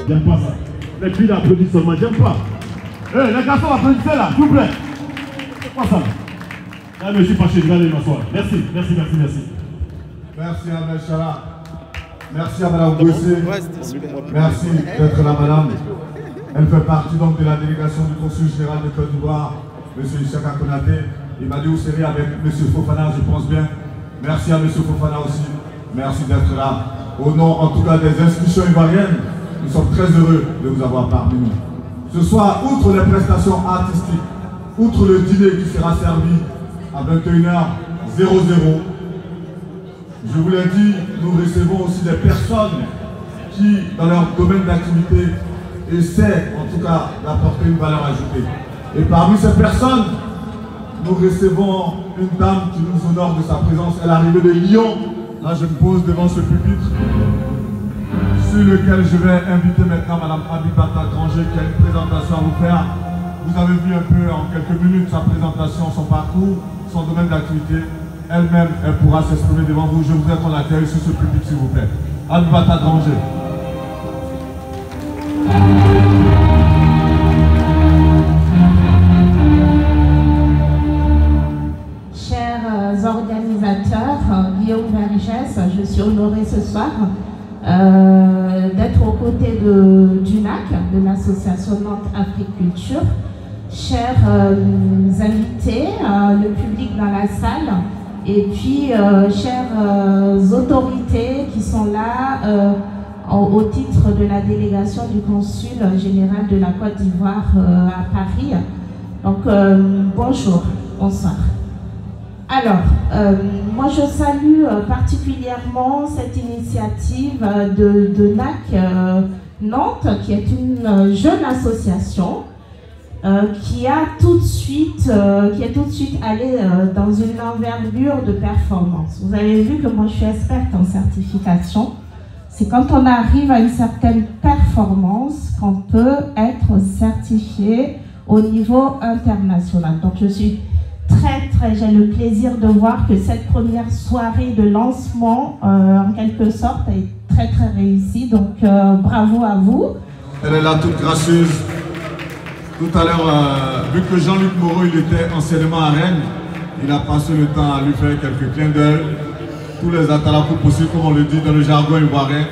J'aime pas ça. Les filles applaudissent seulement, j'aime pas. Les garçons applaudissez là, s'il vous plaît. C'est quoi ça? Là, je suis fâché, je vais aller m'asseoir. Merci. Merci à Mme Chala. Merci à Mme Boussé. Merci d'être là, madame. Elle fait partie donc de la délégation du Consul général de Côte d'Ivoire, M. Ishaka Konaté. Il m'a dit où c'est avec M. Fofana, je pense bien. Merci à M. Fofana aussi. Merci d'être là. Au nom, en tout cas, des institutions ivoiriennes, nous sommes très heureux de vous avoir parmi nous. Ce soir, outre les prestations artistiques, outre le dîner qui sera servi à 21h00, je vous l'ai dit, nous recevons aussi des personnes qui, dans leur domaine d'activité, essaient en tout cas d'apporter une valeur ajoutée. Et parmi ces personnes, nous recevons une dame qui nous honore de sa présence. Elle est arrivée de Lyon. Là, je me pose devant ce pupitre sur lequel je vais inviter maintenant Mme Abibata Granger qui a une présentation à vous faire. Vous avez vu un peu en quelques minutes sa présentation, son parcours, son domaine d'activité. Elle-même, elle pourra s'exprimer devant vous. Je voudrais qu'on l'accueille sur ce pupitre, s'il vous plaît. Abibata Granger. Chers organisateurs, Guillaume Vergès, je suis honorée ce soir d'être aux côtés du NAC, de l'association Nantes Afrique Culture. Chers invités, le public dans la salle, et puis chères autorités qui sont là au titre de la délégation du Consul général de la Côte d'Ivoire à Paris. Donc bonjour, bonsoir. Alors, moi je salue particulièrement cette initiative de NAC Nantes, qui est une jeune association qui est tout de suite allée dans une envergure de performance. Vous avez vu que moi je suis experte en certification. C'est quand on arrive à une certaine performance qu'on peut être certifié au niveau international. Donc j'ai le plaisir de voir que cette première soirée de lancement, en quelque sorte, est très réussie. Donc bravo à vous. Elle est là toute gracieuse. Tout à l'heure, vu que Jean-Luc Moreau il était anciennement à Rennes, il a passé le temps à lui faire quelques clins d'œil. Tous les atalakou possibles, comme on le dit dans le jargon ivoirien.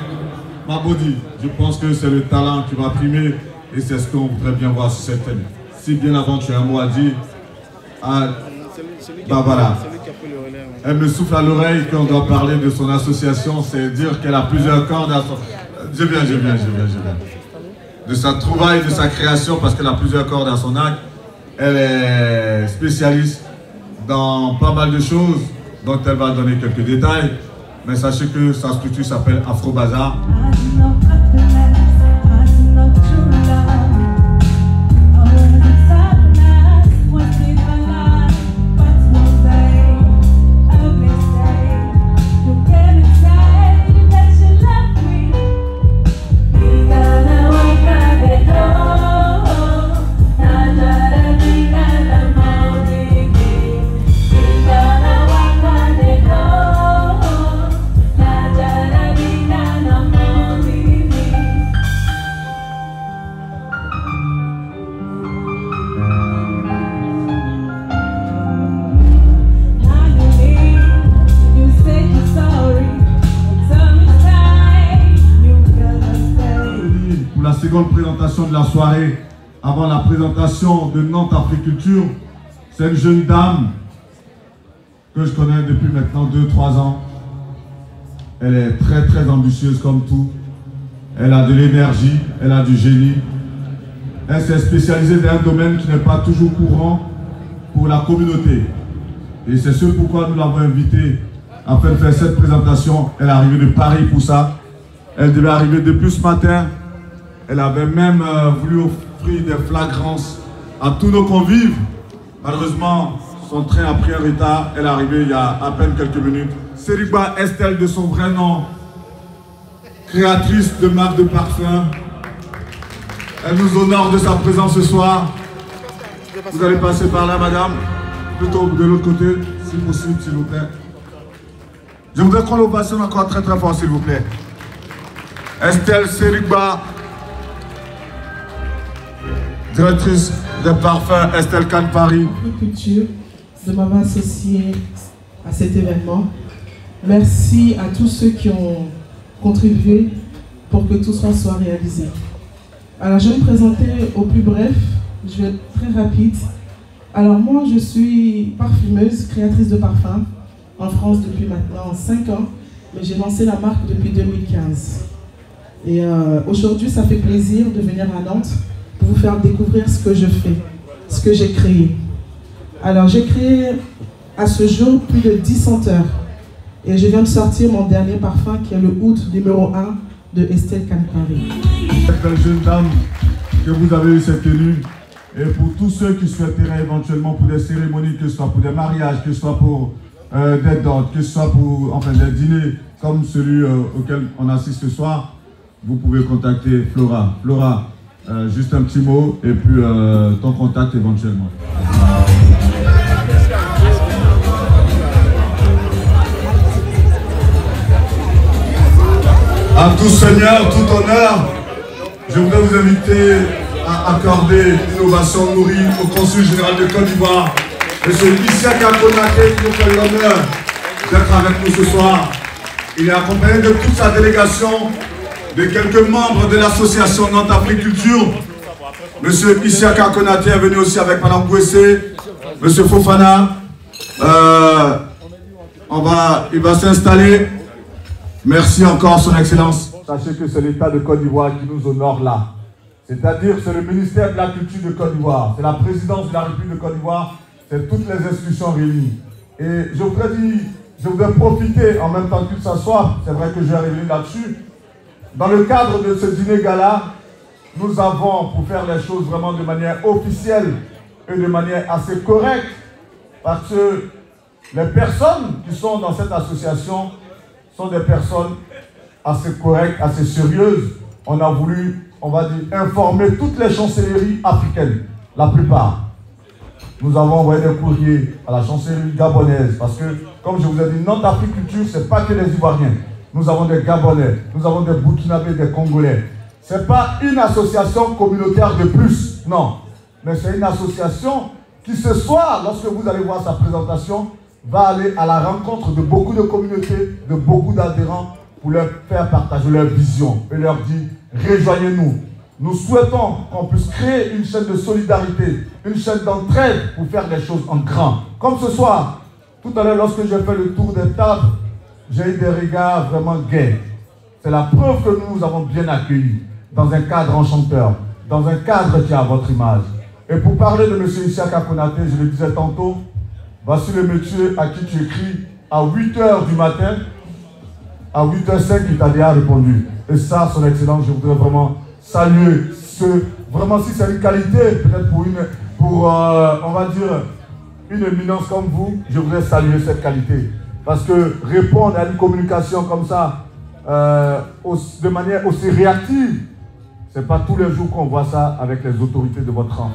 Mabodi, je pense que c'est le talent qui va primer et c'est ce qu'on voudrait bien voir sur cette scène. Si bien avant tu as un mot à dire, voilà. Elle me souffle à l'oreille qu'on doit parler de son association, c'est dire qu'elle a plusieurs cordes à son... Je viens. De sa trouvaille, de sa création, parce qu'elle a plusieurs cordes à son arc. Elle est spécialiste dans pas mal de choses, dont elle va donner quelques détails. Mais sachez que sa structure s'appelle Afro Bazar. Présentation de la soirée, avant la présentation de Nantes Afrique Culture, c'est une jeune dame que je connais depuis maintenant 2-3 ans. Elle est très ambitieuse comme tout. Elle a de l'énergie, elle a du génie. Elle s'est spécialisée dans un domaine qui n'est pas toujours courant pour la communauté. Et c'est ce pourquoi nous l'avons invitée afin de faire cette présentation. Elle est arrivée de Paris pour ça. Elle devait arriver depuis ce matin. Elle avait même voulu offrir des flagrances à tous nos convives. Malheureusement, son train a pris un retard. Elle est arrivée il y a à peine quelques minutes. Seriba Estelle, de son vrai nom, créatrice de marque de parfum. Elle nous honore de sa présence ce soir. Vous allez passer par là, madame. Plutôt de l'autre côté, si possible, s'il vous plaît. Je voudrais qu'on l'ovationne encore très fort, s'il vous plaît. Estelle Seriba directrice de parfum Estelle Khan Paris. Culture de m'avoir associé à cet événement. Merci à tous ceux qui ont contribué pour que tout ça soit réalisé. Alors je vais me présenter au plus bref, je vais être très rapide. Alors moi je suis parfumeuse, créatrice de parfums en France depuis maintenant 5 ans, mais j'ai lancé la marque depuis 2015. Et aujourd'hui ça fait plaisir de venir à Nantes pour vous faire découvrir ce que je fais, ce que j'ai créé. Alors j'ai créé à ce jour plus de 10 senteurs et je viens de sortir mon dernier parfum qui est le Oud numéro 1 de Estelle Khan Paris. Cette jeune dame que vous avez eu cette tenue, et pour tous ceux qui souhaiteraient éventuellement pour des cérémonies, que ce soit pour des mariages, que ce soit pour des dot, que ce soit pour des dîners comme celui auquel on assiste ce soir, vous pouvez contacter Flora. Flora, juste un petit mot et puis ton contact éventuellement. À tout seigneur, tout honneur, je voudrais vous inviter à accorder l'innovation nourrie au consul général de Côte d'Ivoire, M. Isiaka Konaté, qui nous fait l'honneur d'être avec nous ce soir. Il est accompagné de toute sa délégation, de quelques membres de l'association Nantes Afrique Culture. M. Isiaka Konaté est venu aussi avec Mme Gouessé, M. Fofana. Il va s'installer. Merci encore, Son Excellence. Sachez que c'est l'État de Côte d'Ivoire qui nous honore là. C'est-à-dire c'est le ministère de la Culture de Côte d'Ivoire, c'est la présidence de la République de Côte d'Ivoire, c'est toutes les institutions réunies. Et je voudrais profiter en même temps qu'il s'assoit, c'est vrai que je vais revenir là-dessus. Dans le cadre de ce dîner gala, nous avons, pour faire les choses vraiment de manière officielle et de manière assez correcte, parce que les personnes qui sont dans cette association sont des personnes assez correctes, assez sérieuses. On a voulu, on va dire, informer toutes les chancelleries africaines, la plupart. Nous avons envoyé des courriers à la chancellerie gabonaise, parce que, comme je vous ai dit, Nantes Afrique Culture, ce n'est pas que les Ivoiriens. Nous avons des Gabonais, nous avons des Burkinabés, des Congolais. Ce n'est pas une association communautaire de plus, non. Mais c'est une association qui, ce soir, lorsque vous allez voir sa présentation, va aller à la rencontre de beaucoup de communautés, de beaucoup d'adhérents, pour leur faire partager leur vision et leur dire, rejoignez-nous. Nous souhaitons qu'on puisse créer une chaîne de solidarité, une chaîne d'entraide pour faire les choses en grand. Comme ce soir, tout à l'heure, lorsque j'ai fait le tour des tables, j'ai eu des regards vraiment gais. C'est la preuve que nous nous avons bien accueillis, dans un cadre enchanteur, dans un cadre qui a votre image. Et pour parler de M. Isiaka Konaté, je le disais tantôt, voici le monsieur à qui tu écris à 8 h du matin, à 8h05, il t'a déjà répondu. Et ça, Son Excellence, je voudrais vraiment saluer ce... Vraiment, si c'est une qualité, peut-être pour on va dire, une éminence comme vous, je voudrais saluer cette qualité. Parce que répondre à une communication comme ça, de manière aussi réactive, ce n'est pas tous les jours qu'on voit ça avec les autorités de votre rang.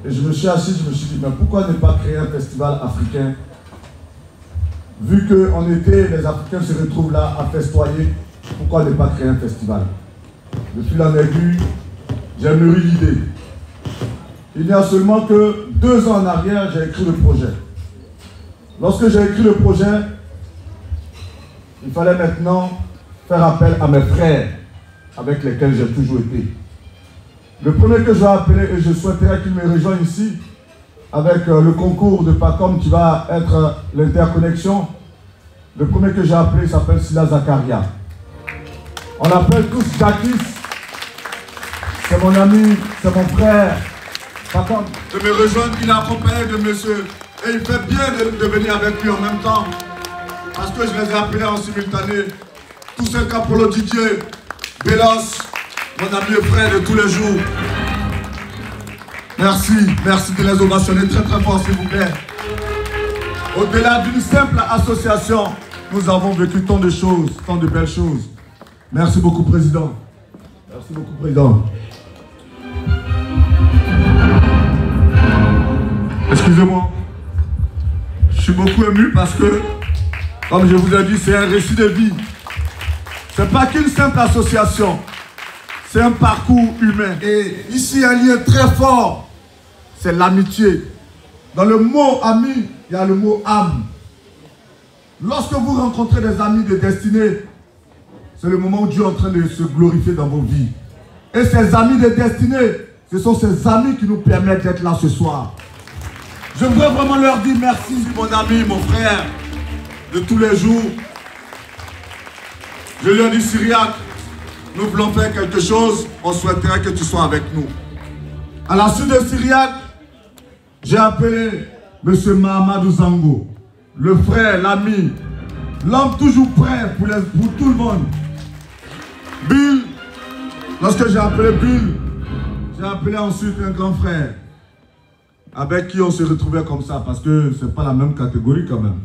Et je me suis assis, je me suis dit, mais pourquoi ne pas créer un festival africain? Vu qu'en été, les Africains se retrouvent là à festoyer, pourquoi ne pas créer un festival? Depuis la aiguille, j'ai mûri l'idée. Il y a seulement que 2 ans en arrière, j'ai écrit le projet. Lorsque j'ai écrit le projet, il fallait maintenant faire appel à mes frères avec lesquels j'ai toujours été. Le premier que je vais appeler, et je souhaiterais qu'il me rejoigne ici, avec le concours de PACOM qui va être l'interconnexion. Le premier que j'ai appelé s'appelle Sila Zakaria. On l'appelle tous Jakis. C'est mon ami, c'est mon frère. PACOM. De me rejoindre, il est accompagné de M. Et il fait bien de venir avec lui en même temps. Parce que je les ai appelés en simultané. Tous ces Capolo Didier, Bélos, mon ami et frère de tous les jours. Merci, merci de les ovationner très très fort s'il vous plaît. Au-delà d'une simple association, nous avons vécu tant de choses, tant de belles choses. Merci beaucoup, Président. Merci beaucoup, Président. Excusez-moi. Je suis beaucoup ému parce que, comme je vous ai dit, c'est un récit de vie. Ce n'est pas qu'une simple association. C'est un parcours humain. Et ici, un lien très fort, c'est l'amitié. Dans le mot ami, il y a le mot âme. Lorsque vous rencontrez des amis de destinée, c'est le moment où Dieu est en train de se glorifier dans vos vies. Et ces amis de destinée, ce sont ces amis qui nous permettent d'être là ce soir. Je voudrais vraiment leur dire merci, mon ami, mon frère, de tous les jours. Je lui ai dit, Syriac, nous voulons faire quelque chose, on souhaiterait que tu sois avec nous. À la suite de Syriac, j'ai appelé M. Mahamadou Zango, le frère, l'ami, l'homme toujours prêt pour tout le monde. Bill, lorsque j'ai appelé Bill, j'ai appelé ensuite un grand frère, avec qui on se retrouvait comme ça, parce que c'est pas la même catégorie quand même.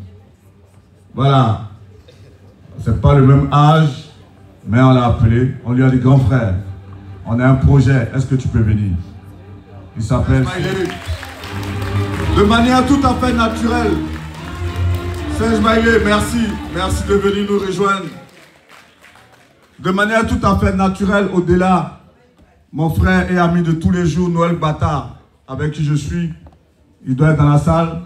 Voilà. C'est pas le même âge, mais on l'a appelé, on lui a dit grand frère, on a un projet, est-ce que tu peux venir? Il s'appelle... De manière tout à fait naturelle. Serge Maïlé, merci. Merci de venir nous rejoindre. De manière tout à fait naturelle, au-delà, mon frère et ami de tous les jours, Noël Bata, avec qui je suis, il doit être dans la salle.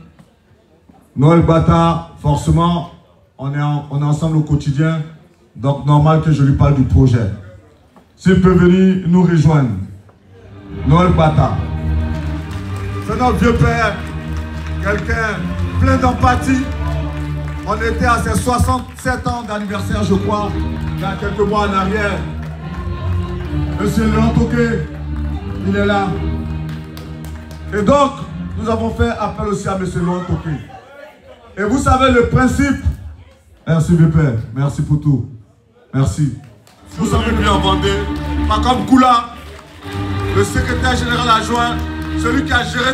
Noël Bata, forcément, on est ensemble au quotidien, donc normal que je lui parle du projet. S'il peut venir nous rejoindre. Noël Bata. C'est notre vieux père, quelqu'un plein d'empathie. On était à ses 67 ans d'anniversaire, je crois, il y a quelques mois en arrière. Monsieur Léon Toqué, il est là. Et donc, nous avons fait appel aussi à Monsieur Léon Toqué. Et vous savez le principe. Merci vieux père, merci pour tout. Merci. Vous savez bien en Vendée, pas comme Koula, le secrétaire général adjoint, celui qui a géré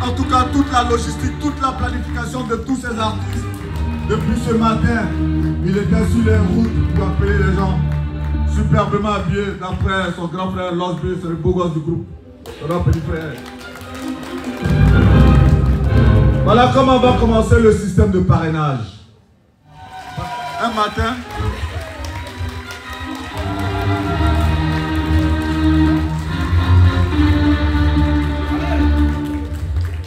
en tout cas toute la logistique, toute la planification de tous ces artistes. Depuis ce matin, il était sur les routes pour appeler les gens, superbement habillé, d'après son grand frère Losby, c'est le beau gosse du groupe. Son petit frère. Voilà comment va commencer le système de parrainage. Un matin,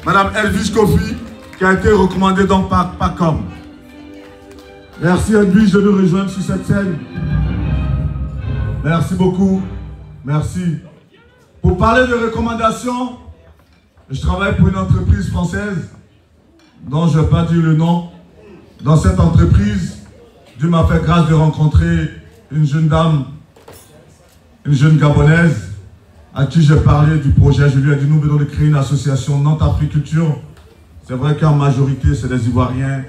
Madame Elvis Kofi, qui a été recommandée donc par PACOM. Merci Elvis de nous rejoindre sur cette scène. Merci beaucoup. Merci. Pour parler de recommandations, je travaille pour une entreprise française dont je ne vais pas dire le nom. Dans cette entreprise, Dieu m'a fait grâce de rencontrer une jeune dame, une jeune Gabonaise, à qui j'ai parlé du projet. Je lui ai dit, nous venons de créer une association Nantes Africulture. C'est vrai qu'en majorité, c'est des Ivoiriens,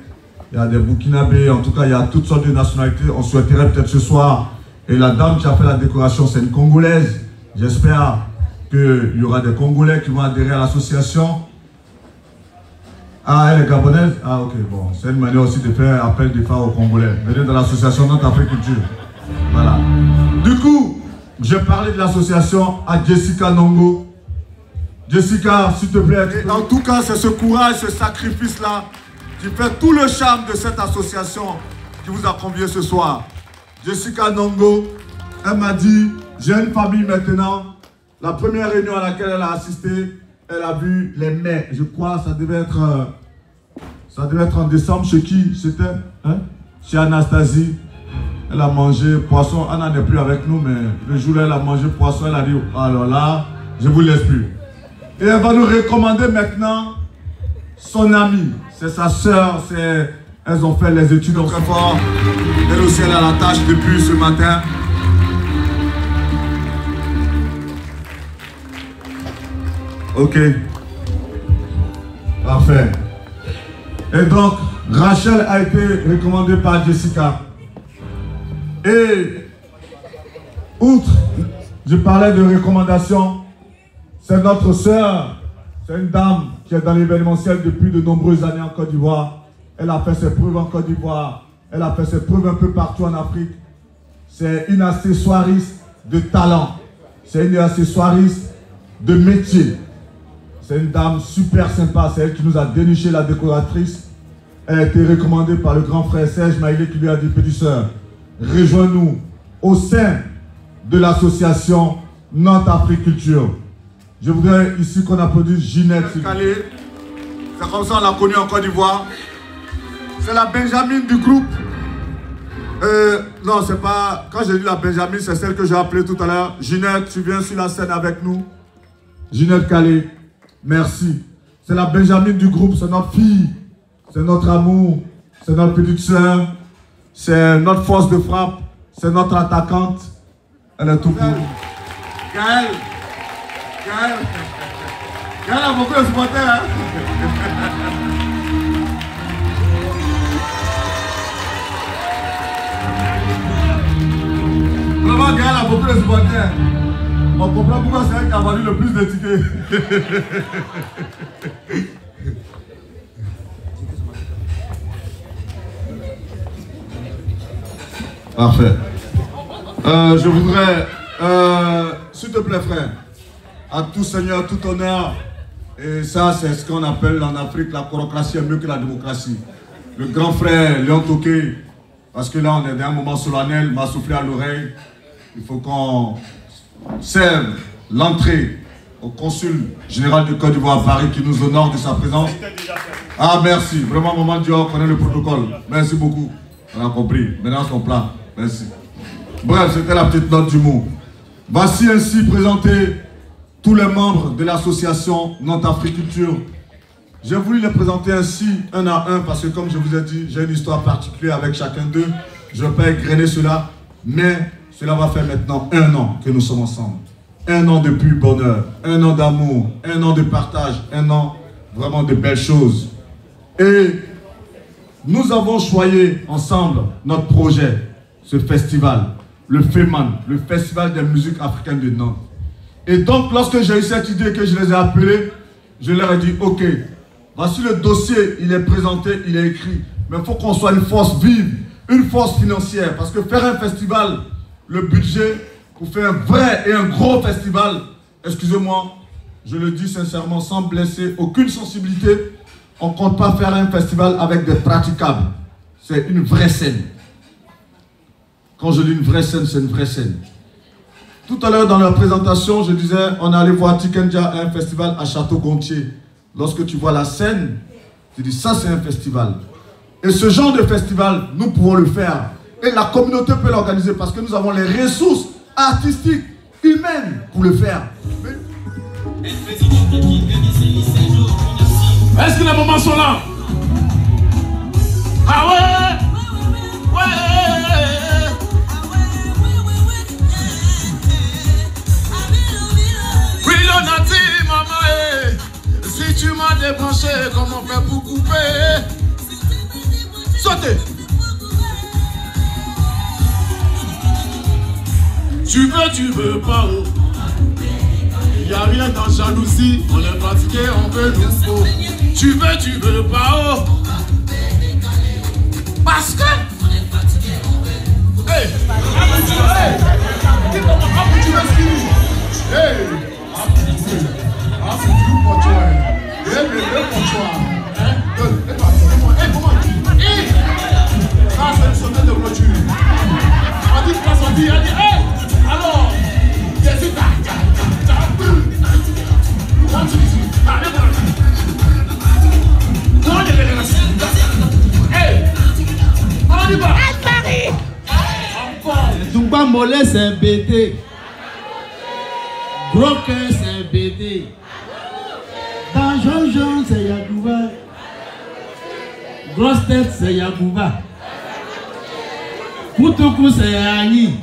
il y a des Burkinabés, en tout cas, il y a toutes sortes de nationalités. On souhaiterait peut-être ce soir. Et la dame qui a fait la décoration, c'est une Congolaise. J'espère qu'il y aura des Congolais qui vont adhérer à l'association. Ah, elle est gabonaise? Ah, ok, bon. C'est une manière aussi de faire appel des femmes aux Congolais. Venez dans l'association Nantes Africulture. Voilà. Du coup, j'ai parlé de l'association à Jessica Nongo. Jessica, s'il te plaît. Et en tout cas, c'est ce courage, ce sacrifice-là qui fait tout le charme de cette association qui vous a convié ce soir. Jessica Nongo, elle m'a dit, j'ai une famille maintenant. La première réunion à laquelle elle a assisté, elle a vu les mets. Je crois que ça devait être en décembre. Chez qui c'était? Chez Anastasie. Elle a mangé poisson. Anna n'est plus avec nous, mais le jour où elle a mangé poisson, elle a dit, alors là, je ne vous laisse plus. Et elle va nous recommander maintenant son amie. C'est sa soeur, elles ont fait les études très fort. Elle aussi, elle a la tâche depuis ce matin. Ok. Parfait. Et donc, Rachel a été recommandée par Jessica. Et, outre, je parlais de recommandation, c'est notre sœur, c'est une dame qui est dans l'événementiel depuis de nombreuses années en Côte d'Ivoire. Elle a fait ses preuves en Côte d'Ivoire, elle a fait ses preuves un peu partout en Afrique. C'est une accessoiriste de talent, c'est une accessoiriste de métier. C'est une dame super sympa, c'est elle qui nous a déniché la décoratrice. Elle a été recommandée par le grand frère Serge Maïlé qui lui a dit, petite sœur, rejoins-nous au sein de l'association Nantes Africulture. Je voudrais ici qu'on applaudisse Ginette. C'est comme ça on l'a connue en Côte d'Ivoire. C'est la Benjamine du groupe. Non, c'est pas... Quand j'ai dit la Benjamine, c'est celle que j'ai appelée tout à l'heure. Ginette, tu viens sur la scène avec nous. Ginette Calais, merci. C'est la Benjamine du groupe, c'est notre fille. C'est notre amour. C'est notre petite sœur. C'est notre force de frappe. C'est notre attaquante. Elle est tout pour nous. Gaël a beaucoup de supporters, hein? Vraiment, Gaël a beaucoup de supporters. On comprend pourquoi c'est elle qui a vendu le plus de tickets. Parfait. Je voudrais, s'il te plaît frère, à tout seigneur, tout honneur, et ça c'est ce qu'on appelle en Afrique, la chorocratie est mieux que la démocratie. Le grand frère Léon Toqué, parce que là on est dans un moment solennel, m'a soufflé à l'oreille, il faut qu'on serve l'entrée au consul général de Côte d'Ivoire à Paris qui nous honore de sa présence. Ah merci, vraiment Maman Dior connaît le protocole, merci beaucoup, on a compris, maintenant son plat, merci. Bref, c'était la petite note d'humour. Voici ainsi présenté tous les membres de l'association Nantes Africulture. J'ai voulu les présenter ainsi, un à un, parce que comme je vous ai dit, j'ai une histoire particulière avec chacun d'eux. Je ne vais pas égrener cela, mais cela va faire maintenant 1 an que nous sommes ensemble. 1 an de pur bonheur, 1 an d'amour, 1 an de partage, 1 an vraiment de belles choses. Et nous avons choisi ensemble notre projet, ce festival, le FEMAN, le Festival des musiques africaines de Nantes. Et donc, lorsque j'ai eu cette idée que je les ai appelés, je leur ai dit, ok, voici le dossier, il est présenté, il est écrit, mais il faut qu'on soit une force vive, une force financière, parce que faire un festival, le budget, pour faire un vrai et un gros festival, excusez-moi, je le dis sincèrement, sans blesser aucune sensibilité, on ne compte pas faire un festival avec des praticables. C'est une vraie scène. Quand je dis une vraie scène, c'est une vraie scène. Tout à l'heure dans la présentation, je disais, on est allé voir Tikenja à un festival à Château-Gontier. Lorsque tu vois la scène, tu dis ça c'est un festival. Et ce genre de festival, nous pouvons le faire. Et la communauté peut l'organiser parce que nous avons les ressources artistiques, humaines pour le faire. Est-ce que les moments sont là? Ah ouais? Ouais! Si tu m'as débranché, comment faire pour couper? Sautez! Tu veux pas, oh. Il n'y a rien dans jalousie, on est fatigué, on veut nouveau. Tu veux pas, oh. Parce que... Hey! Hey! Alors, Zumba mollet c'est un BT. Gros cœur c'est un BT. Dans Jean-Jean c'est Yagouba. Grosse tête c'est Yagouba. Koutoukou c'est Agni.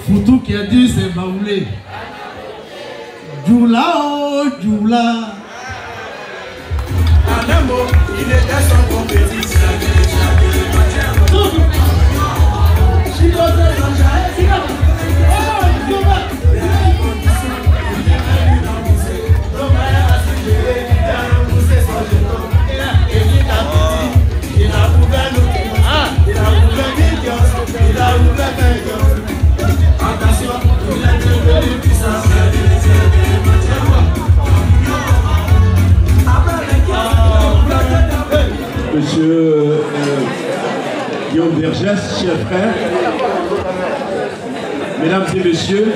Foutou qui a dit c'est Baoulé. Djoula oh Djoula. En un mot, il était sans compétition. Monsieur Guillaume Vergès, chers frères, mesdames et messieurs,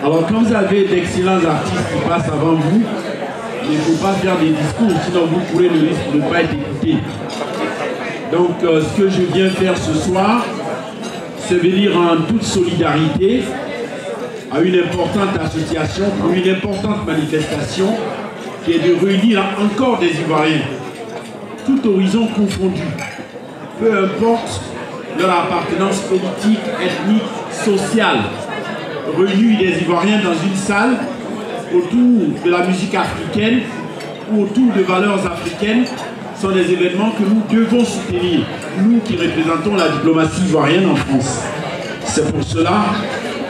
alors quand vous avez d'excellents artistes qui passent avant vous, il ne faut pas faire des discours, sinon vous courez le risque de ne pas être écouté. Donc ce que je viens faire ce soir, c'est venir en toute solidarité à une importante association, pour une importante manifestation qui est de réunir encore des Ivoiriens, tout horizon confondu, peu importe leur appartenance politique, ethnique, sociale, réunir des Ivoiriens dans une salle autour de la musique africaine ou autour de valeurs africaines sont des événements que nous devons soutenir, nous qui représentons la diplomatie ivoirienne en France. C'est pour cela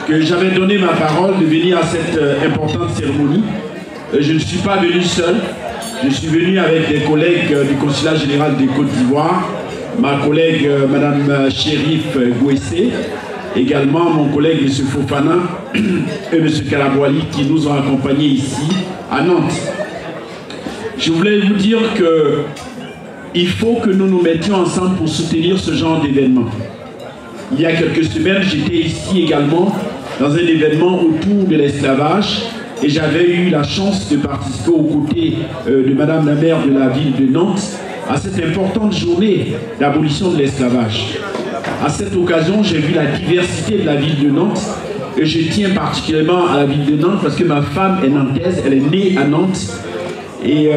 que j'avais donné ma parole de venir à cette importante cérémonie. Je ne suis pas venu seul, je suis venu avec des collègues du Consulat général de Côte d'Ivoire, ma collègue Madame Chérif Gouessé, également mon collègue M. Fofana et M. Kalabouali qui nous ont accompagnés ici à Nantes. Je voulais vous dire qu'il faut que nous nous mettions ensemble pour soutenir ce genre d'événement. Il y a quelques semaines, j'étais ici également dans un événement autour de l'esclavage et j'avais eu la chance de participer aux côtés de Madame la maire de la ville de Nantes à cette importante journée d'abolition de l'esclavage. À cette occasion, j'ai vu la diversité de la ville de Nantes et je tiens particulièrement à la ville de Nantes parce que ma femme est nantaise, elle est née à Nantes et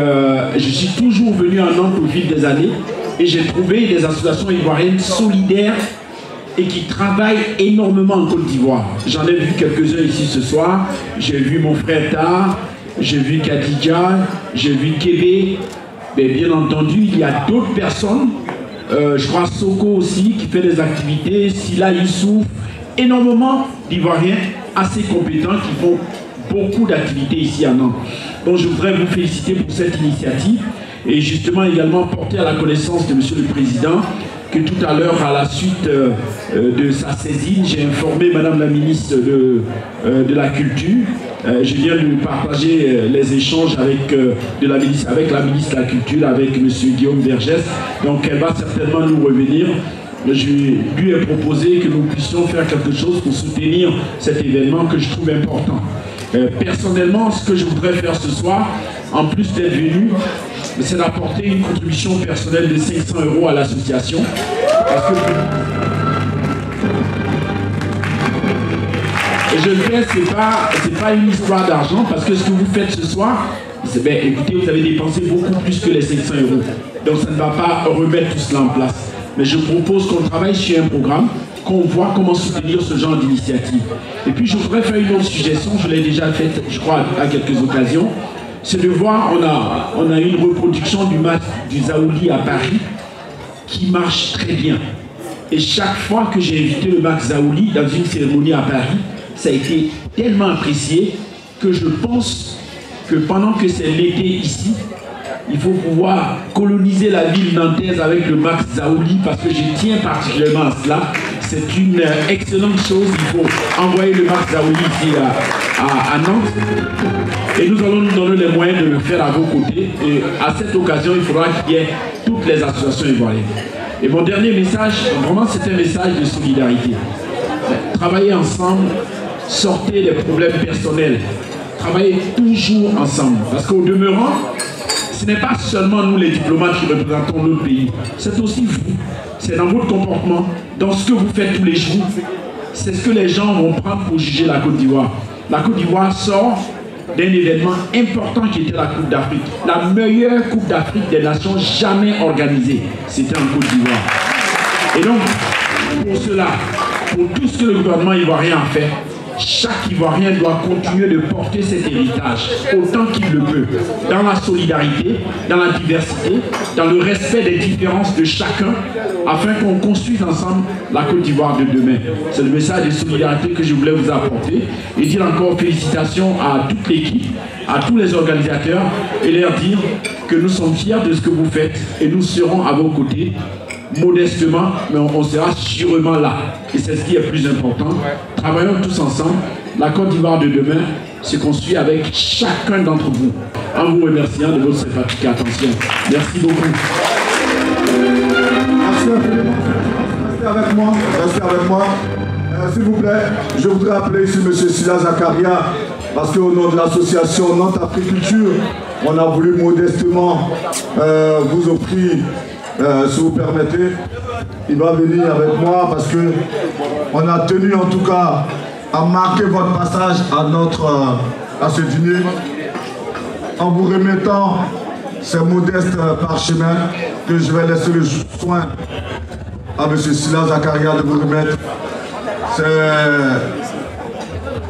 je suis toujours venu à Nantes au fil des années et j'ai trouvé des associations ivoiriennes solidaires et qui travaillent énormément en Côte d'Ivoire. J'en ai vu quelques-uns ici ce soir. J'ai vu mon frère Tar, j'ai vu Kadidja, j'ai vu Kébé. Mais bien entendu, il y a d'autres personnes. Je crois Soko aussi qui fait des activités, Sila Youssouf, énormément d'Ivoiriens assez compétents qui font beaucoup d'activités ici à Nantes. Donc je voudrais vous féliciter pour cette initiative et justement également porter à la connaissance de Monsieur le Président que tout à l'heure, à la suite de sa saisine, j'ai informé Madame la ministre de la Culture. Je viens de partager les échanges avec la ministre de la Culture, avec M. Guillaume Vergès. Donc elle va certainement nous revenir. Je lui ai proposé que nous puissions faire quelque chose pour soutenir cet événement que je trouve important. Personnellement, ce que je voudrais faire ce soir, en plus d'être venu, c'est d'apporter une contribution personnelle de 500 € à l'association. Et je le fais, c'est pas une histoire d'argent, parce que ce que vous faites ce soir, écoutez, vous avez dépensé beaucoup plus que les 500 €. Donc ça ne va pas remettre tout cela en place. Mais je propose qu'on travaille sur un programme, qu'on voit comment soutenir ce genre d'initiative. Et puis je voudrais faire une autre suggestion, je l'ai déjà faite, je crois, à quelques occasions. C'est de voir, on a une reproduction du match du Zaouli à Paris qui marche très bien. Et chaque fois que j'ai invité le match Zaouli dans une cérémonie à Paris, ça a été tellement apprécié que je pense que pendant que c'est l'été ici, il faut pouvoir coloniser la ville nantaise avec le Max Zaouli parce que je tiens particulièrement à cela. C'est une excellente chose. Il faut envoyer le Max Zaouli ici à Nantes. Et nous allons nous donner les moyens de le faire à vos côtés. Et à cette occasion, il faudra qu'il y ait toutes les associations ivoiriennes. Et mon dernier message, vraiment c'est un message de solidarité. Travaillez ensemble, sortez des problèmes personnels. Travaillez toujours ensemble. Parce qu'au demeurant, ce n'est pas seulement nous les diplomates qui représentons notre pays, c'est aussi vous. C'est dans votre comportement, dans ce que vous faites tous les jours. C'est ce que les gens vont prendre pour juger la Côte d'Ivoire. La Côte d'Ivoire sort d'un événement important qui était la Coupe d'Afrique. La meilleure Coupe d'Afrique des Nations jamais organisée. C'était en Côte d'Ivoire. Et donc, pour cela, pour tout ce que le gouvernement ivoirien a fait, chaque Ivoirien doit continuer de porter cet héritage autant qu'il le peut, dans la solidarité, dans la diversité, dans le respect des différences de chacun, afin qu'on construise ensemble la Côte d'Ivoire de demain. C'est le message de solidarité que je voulais vous apporter et dire encore félicitations à toute l'équipe, à tous les organisateurs et leur dire que nous sommes fiers de ce que vous faites et nous serons à vos côtés, modestement, mais on sera sûrement là. Et c'est ce qui est plus important. Travaillons tous ensemble. La Côte d'Ivoire de demain se construit avec chacun d'entre vous. En vous remerciant de votre sympathique attention. Merci beaucoup. Merci infiniment. Restez avec moi. Restez avec moi. S'il vous plaît, je voudrais appeler ici M. Sila Zakaria, parce qu'au nom de l'association Nantes Africulture, on a voulu modestement vous offrir, si vous permettez, il va venir avec moi parce que on a tenu en tout cas à marquer votre passage à ce dîner en vous remettant ces modestes parchemins que je vais laisser le soin à M. Sila Zakaria de vous remettre. C'est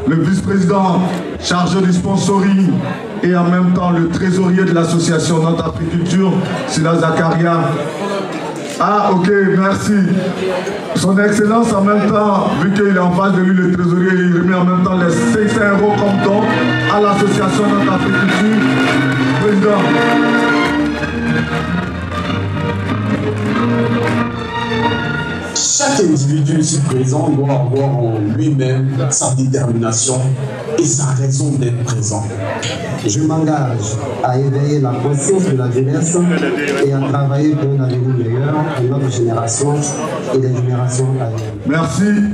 le vice-président chargé du sponsoring et en même temps le trésorier de l'association Nantes Africulture, Sila Zakaria. Ah ok, merci. Son Excellence en même temps, vu qu'il est en face de lui le trésorier, il remet en même temps les 500 € comme don à l'association Nantes Africulture. Président. Chaque individu ici présent doit avoir en lui-même sa détermination et sa raison d'être présent. Je m'engage à éveiller la conscience de la jeunesse et à travailler pour un avenir meilleur pour notre génération et les générations à venir. Merci.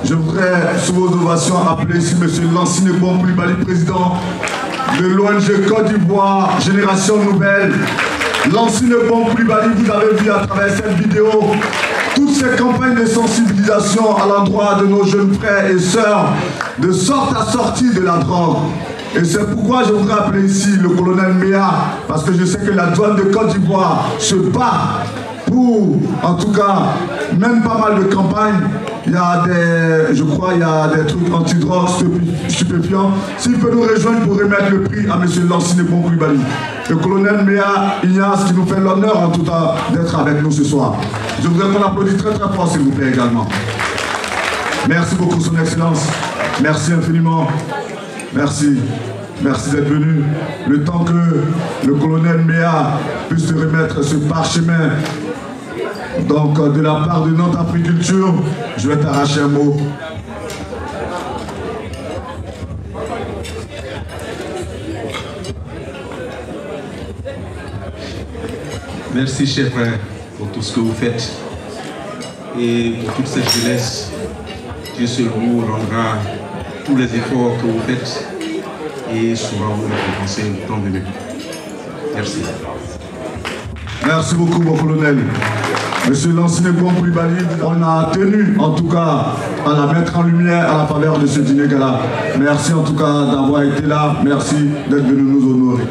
Je voudrais, sous vos ovations, appeler ici M. Lansine Bon Koulibaly, président de l'ONG Côte d'Ivoire, Génération Nouvelle. Lansine Bon Koulibaly, vous avez vu à travers cette vidéo toutes ces campagnes de sensibilisation à l'endroit de nos jeunes frères et sœurs, de sorte à sortir de la drogue. Et c'est pourquoi je voudrais appeler ici le colonel Méa, parce que je sais que la douane de Côte d'Ivoire se bat pour, en tout cas, même pas mal de campagnes. Il y a des, je crois, il y a des trucs anti-drogue, stupéfiants. S'il peut nous rejoindre pour remettre le prix à M. Lansine Bon Koulibaly. Le colonel Méa Ignace qui nous fait l'honneur en tout cas d'être avec nous ce soir. Je voudrais qu'on applaudisse très très fort s'il vous plaît également. Merci beaucoup son Excellence. Merci infiniment. Merci. Merci d'être venu. Le temps que le colonel Méa puisse te remettre ce parchemin donc de la part de Nantes Africulture, je vais t'arracher un mot. Merci, chers frères, pour tout ce que vous faites et pour toute cette jeunesse. Dieu seul vous rendra tous les efforts que vous faites et saura vous récompenser le temps venu. Merci. Merci beaucoup, mon colonel. Monsieur Lansine Bon Koulibaly, on a tenu en tout cas à la mettre en lumière à la faveur de ce dîner gala. Merci en tout cas d'avoir été là. Merci d'être venu nous honorer.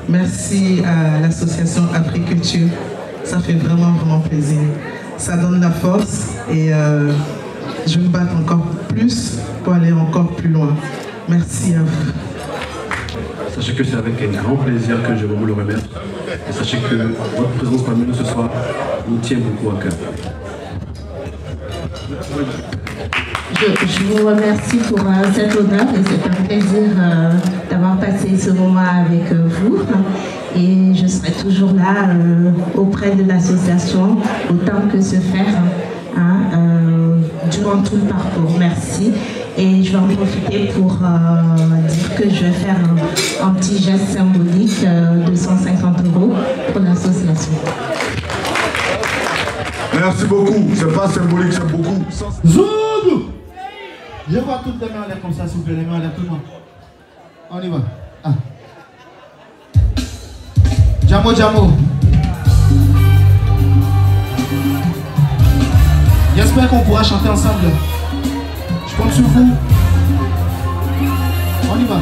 Merci à l'association Africulture. Ça fait vraiment plaisir. Ça donne la force et je me bats encore plus pour aller encore plus loin. Merci à vous. Sachez que c'est avec un grand plaisir que je vais vous le remettre. Et sachez que votre présence parmi nous ce soir nous tient beaucoup à cœur. Je vous remercie pour cet honneur et c'est un plaisir d'avoir passé ce moment avec vous. Et je serai toujours là auprès de l'association, autant que se faire durant tout le parcours. Merci. Et je vais en profiter pour dire que je vais faire un petit geste symbolique de 150 € pour l'association. Merci beaucoup. C'est pas symbolique, c'est beaucoup. Zoug! Je vois toutes les mains en l'air comme ça, s'il vous plaît, les mains en l'air, tout le monde. On y va. Ah. Jamo, Jamo. J'espère qu'on pourra chanter ensemble. Je compte sur vous. On y va.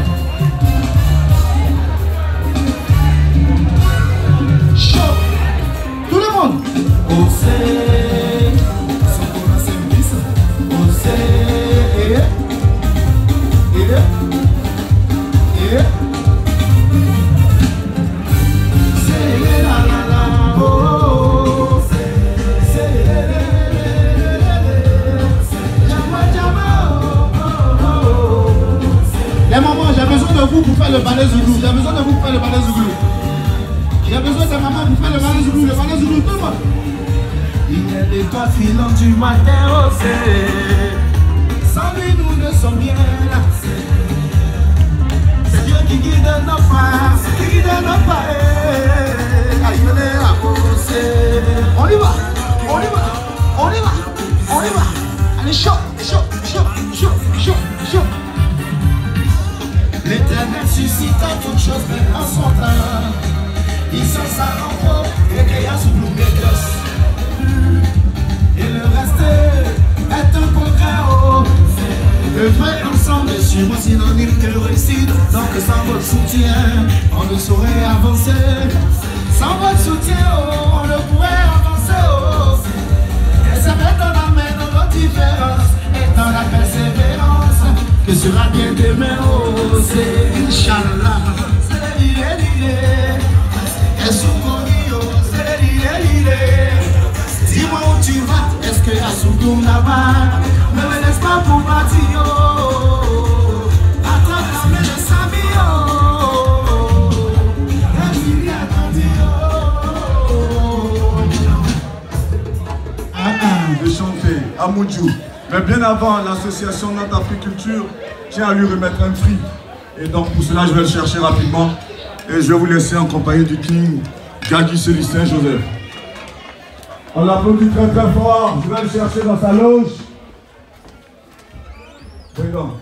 de vous pour faire le ballet zoulou. J'ai besoin de vous pour faire le ballet zoulou. J'ai besoin de maman pour faire le ballet zoulou. Le ballet zoulou, tout le monde. Il est des toi filant du matin au ciel. Sans lui, nous ne sommes rien là. C'est Dieu qui guide nos pas, qui guide nos pas. On y va, on y va, on y va, on y va. Allez, chaud, chaud, chaud, chaud, chaud, chaud. L'Éternel suscite toutes choses, même en son temps. Il s'en s'arrange et créa sous nous mes gosses. Et le reste est un progrès. Œuvrer ensemble est sûrement synonyme de réussite. Donc sans votre soutien, on ne saurait avancer. Sans votre soutien, on ne pourrait avancer. Et ça met dans la main dans nos différences. Et dans la persévérance, que sera bien demain. C'est Inch'Allah. C'est l'île. Et souvent, c'est l'île. Dis-moi où tu vas, est-ce que la soudoum là-bas? Ne me laisse pas pour partir. Attends la main de Samio. De chanter à Moudjou. Mais bien avant, l'association Nantes Africulture tient à lui remettre un prix. Et donc pour cela, je vais le chercher rapidement. Et je vais vous laisser en compagnie du King Gadi Célestin Joseph. On l'applaudit très très fort. Je vais le chercher dans sa loge. Oui, donc.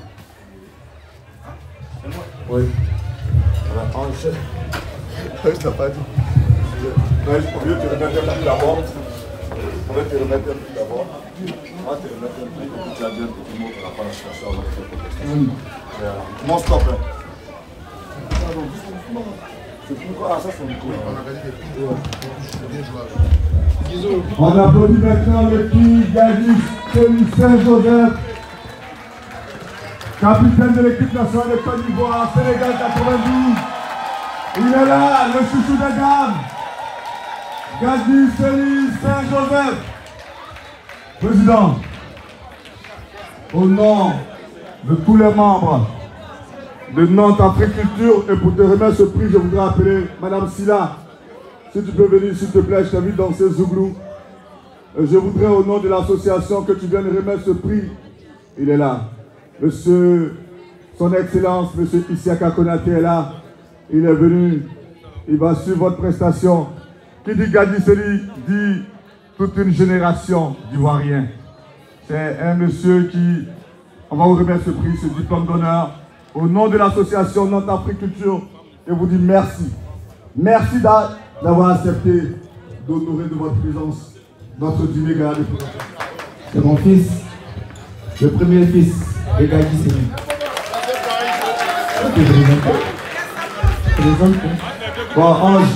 Oui. Voilà, on cherche. Je t'ai pas dit. Ouais, je pourrais te remettre un prix d'abord. Je pourrais te remettre un prix d'abord. Moi, te remettre un prix que tu as bien pour tout le monde. On n'a pas la situation avec le protection. Mon stop. C'est pourquoi ça, c'est une couleur. On applaudit maintenant le King Gadi Célestin Joseph, capitaine de l'équipe nationale de Côte d'Ivoire, Sénégal 92. Il est là, le chouchou des dames. Gadi Célestin Joseph. Président, au nom de tous les membres de Nantes Africulture, et pour te remettre ce prix, je voudrais appeler Madame Silla. Si tu peux venir, s'il te plaît, je t'invite dans ces Zouglou. Je voudrais, au nom de l'association, que tu viennes remettre ce prix. Il est là. Monsieur, son Excellence, Monsieur Isiaka Konaté est là. Il est venu. Il va suivre votre prestation. Qui dit Gadi Célestin dit toute une génération d'Ivoiriens. C'est un monsieur qui... On va vous remettre ce prix, ce diplôme d'honneur. Au nom de l'association Nantes Africulture, je vous dis merci. Merci d'avoir accepté d'honorer de votre présence notre dîner gala de présentation. C'est mon fils, le premier fils de Gadi Célestin. Bon, Ange,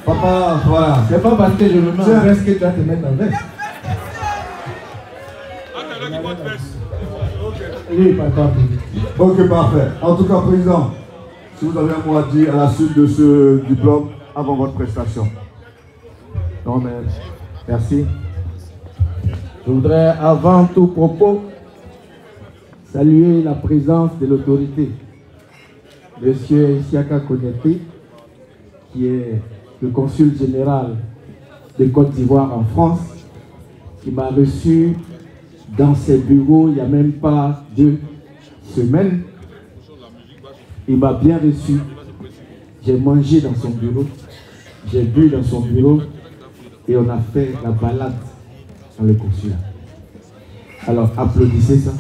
papa, voilà. C'est pas parce que je me mets en veste que tu vas te mettre en veste. Oui, papa. Ok, parfait. En tout cas, Président, si vous avez un mot à dire à la suite de ce diplôme avant votre prestation. Non, mais merci. Je voudrais, avant tout propos, saluer la présence de l'autorité. Monsieur Isiaka Konaté, qui est le consul général de Côte d'Ivoire en France, qui m'a reçu dans ses bureaux il n'y a même pas 2 semaines. Il m'a bien reçu. J'ai mangé dans son bureau, j'ai bu dans son bureau et on a fait la balade dans le consulat. Alors applaudissez ça.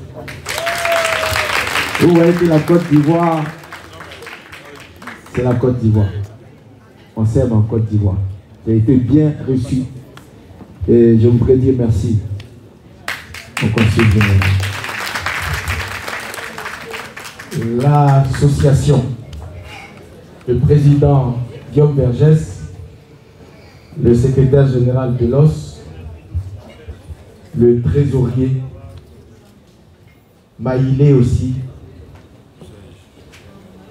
Vous voyez que la Côte d'Ivoire, c'est la Côte d'Ivoire. On s'aime en Côte d'Ivoire. J'ai été bien reçu et je voudrais dire merci au consul général. L'association, le président Guillaume Vergès, le secrétaire général de l'OS, le trésorier, Maïlé aussi,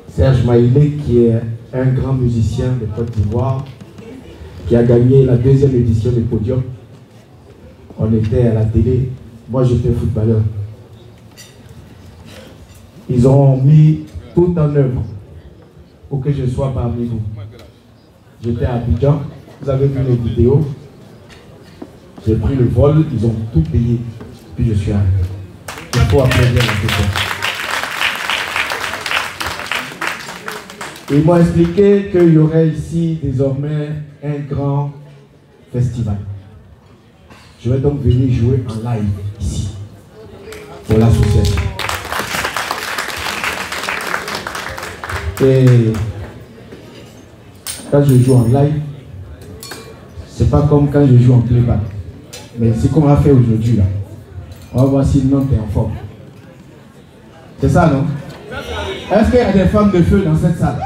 Serge Maïlé qui est un grand musicien de Côte d'Ivoire, qui a gagné la 2e édition du podium. On était à la télé, moi j'étais footballeur. Ils ont mis tout en œuvre pour que je sois parmi vous. J'étais à Abidjan, vous avez vu les vidéos. J'ai pris le vol, ils ont tout payé. Puis je suis arrivé. Il faut applaudir la personne. Ils m'ont expliqué qu'il y aurait ici désormais un grand festival. Je vais donc venir jouer en live ici pour l'association. Et quand je joue en live, c'est pas comme quand je joue en playback. Mais c'est qu'on va faire aujourd'hui là. On va voir si le nom est en forme. C'est ça, non? Est-ce qu'il y a des femmes de feu dans cette salle?